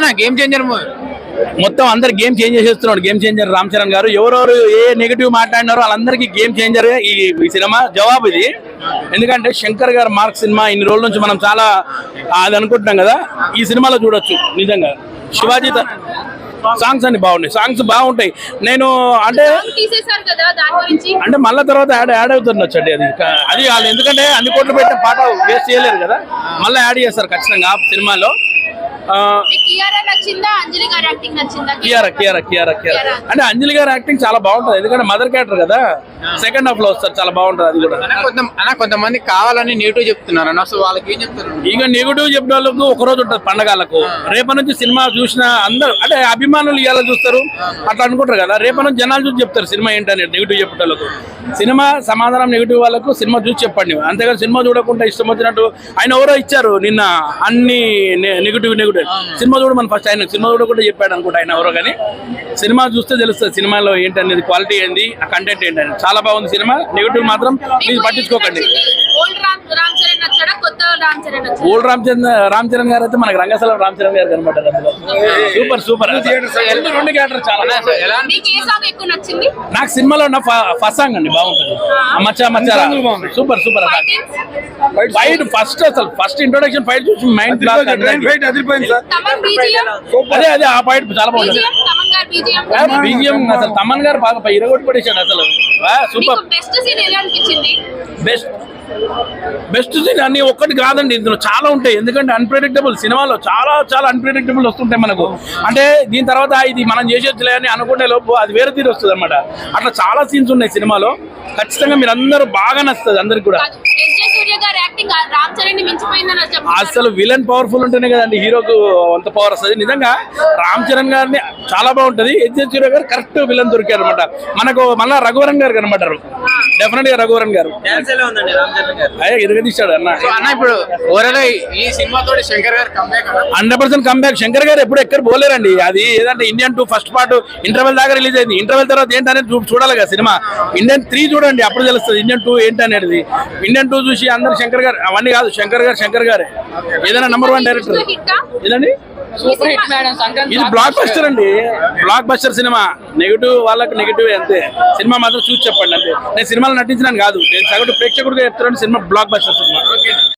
ఎట్లుందన్నా game changer movie? మొత్తం అందరు game change చేసేస్తున్నాడు. గేమ్ చేంజర్ రామ్ చరణ్ గారు. ఎవరెవరు ఏ నెగిటివ్ మాట్లాడినారో వాళ్ళందరికీ గేమ్ చేంజర్ ఈ సినిమా జవాబు ఇది. ఎందుకంటే శంకర్ గారు మార్క్ సినిమా ఇన్ని రోజుల నుంచి మనం చాలా అది అనుకుంటున్నాం కదా, ఈ సినిమాలో చూడొచ్చు. నిజంగా శివాజీ సాంగ్స్ అన్ని బాగున్నాయి, సాంగ్స్ బాగుంటాయి. నేను అంటే మళ్ళా తర్వాత యాడ్ అవుతుండొచ్చు అండి. అది వాళ్ళు ఎందుకంటే అన్ని కోట్లు పెట్టిన పాట వేస్ట్ చేయలేరు కదా, మళ్ళీ యాడ్ చేస్తారు ఖచ్చితంగా సినిమాలో. అంటే అంజలి గారి యాక్టింగ్ చాలా బాగుంటది, ఎందుకంటే మదర్ క్యారెక్టర్ కదా, సెకండ్ హాఫ్ లో వస్తారు, చాలా బాగుంటది. అది కూడా కొంతమంది కావాలని నెగిటివ్ చెప్తున్నారు, అసలు వాళ్ళకి ఏం చెప్తారు? ఇక నెగిటివ్ చెప్పిన వాళ్ళకు ఒక రోజు ఉంటుంది పండగలకు. రేపటి నుంచి సినిమా చూసిన అందరూ అంటే అభిమానులు ఇవాళ చూస్తారు అట్లా అనుకుంటారు కదా, రేపటి నుంచి జనాలు చూసి చెప్తారు సినిమా ఏంటని. నెగిటివ్ చెప్పిన వాళ్ళకు సినిమా సమాధానం, నెగిటివ్ వాళ్ళకు సినిమా చూసి చెప్పండి. అంతేగాని సినిమా చూడకుండా ఇష్టం వచ్చినట్టు. ఆయన ఎవరో ఇచ్చారు నిన్న అన్ని నెగిటివ్ సినిమా చూడ మన ఫస్ట్ ఆయన సినిమా చూడకుండా చెప్పాడు అనుకుంటా ఆయన ఎవరో, కానీ సినిమా చూస్తే తెలుస్తుంది సినిమాలో ఏంటనేది, క్వాలిటీ ఏంది, ఆ కంటెంట్ ఏంటని. చాలా బాగుంది సినిమా. నెగిటివ్ మాత్రం మీరు పట్టించుకోకండి. ఓల్డ్ రామ్ చరణ్ గారు అయితే మనకి రంగస్థలం రామ్ చరణ్ గారు కనబడ్డారు అందులో. Super super. రెండు క్యారెక్టర్ చాలా. నాకు సినిమాలో ఉన్న ఫస్ట్ సాంగ్ అండి బాగుంటుంది, మచ్చా మచ్చా. Super super. ఫైట్ ఫస్ట్, అసలు ఫస్ట్ ఇంట్రొడక్షన్ ఫైట్ చూసి మైండ్ బ్లాక్. అదే అదే ఆ ఫైట్ చాలా బాగుంటుంది. బీజిఎం అసలు తమన్ గారు బాగా ఇరగొట్టి పడేశాడు అసలు. సూపర్. బెస్ట్ సీన్ అన్ని ఒక్కటి కాదండి, ఇందులో చాలా ఉంటాయి. ఎందుకంటే అన్ప్రెడిక్టబుల్ సినిమాలో చాలా చాలా అన్ప్రెడిక్టబుల్ వస్తుంటాయి మనకు. అంటే దీని తర్వాత ఇది మనం చేసేది అని అనుకునే లోపు అది వేరే తీరు వస్తుంది అనమాట. అట్లా చాలా సీన్స్ ఉన్నాయి సినిమాలో. ఖచ్చితంగా మీరు అందరూ బాగా నచ్చుతుంది అందరికి కూడా. అసలు విలన్ పవర్ఫుల్ ఉంటేనే కదండి హీరోకు అంత పవర్ వస్తుంది. నిజంగా రామ్ చరణ్ గారిని చాలా బాగుంటది. ఎస్జే సూర్య గారు కరెక్ట్ విలన్ దొరికారు అనమాట మనకు. మళ్ళా రఘువరన్ గారు కనబడ్డారు, డెఫినెట్ గా రఘువరన్ గారు ఇరగదీశాడు అన్న. ఇప్పుడు ఈ సినిమాతో శంకర్ గారు 100% కంబ్యాక్. శంకర్ గారు ఎప్పుడు ఎక్కడ పోలేరండి. అది ఏదంటే ఇండియన్ 2 ఫస్ట్ పార్ట్ ఇంటర్వెల్ దాకా రిలీజ్ అయింది. ఇంటర్వెల్ తర్వాత ఏంటనేది చూడాలి కదా సినిమా. ఇండియన్ 3 చూడండి, అప్పుడు తెలుస్తుంది ఇండియన్ 2 ఏంటనేది. ఇండియన్ 2 చూసి అందరు శంకర్ గారు అవన్నీ కాదు, శంకర్ గారే ఏదైనా నెంబర్ 1 డైరెక్టర్. ఏదండి ఇది బ్లాక్ బస్టర్ అండి, బ్లాక్ బస్టర్ సినిమా. నెగిటివ్ వాళ్ళకి నెగిటివ్ అంతే. సినిమా మాత్రం చూసి చెప్పండి అంతే. నేను సినిమాలో నటించినాను కాదు, నేను సగటు ప్రేక్షకుడిగా చెప్తున్నాను. Cinema block buster cinema.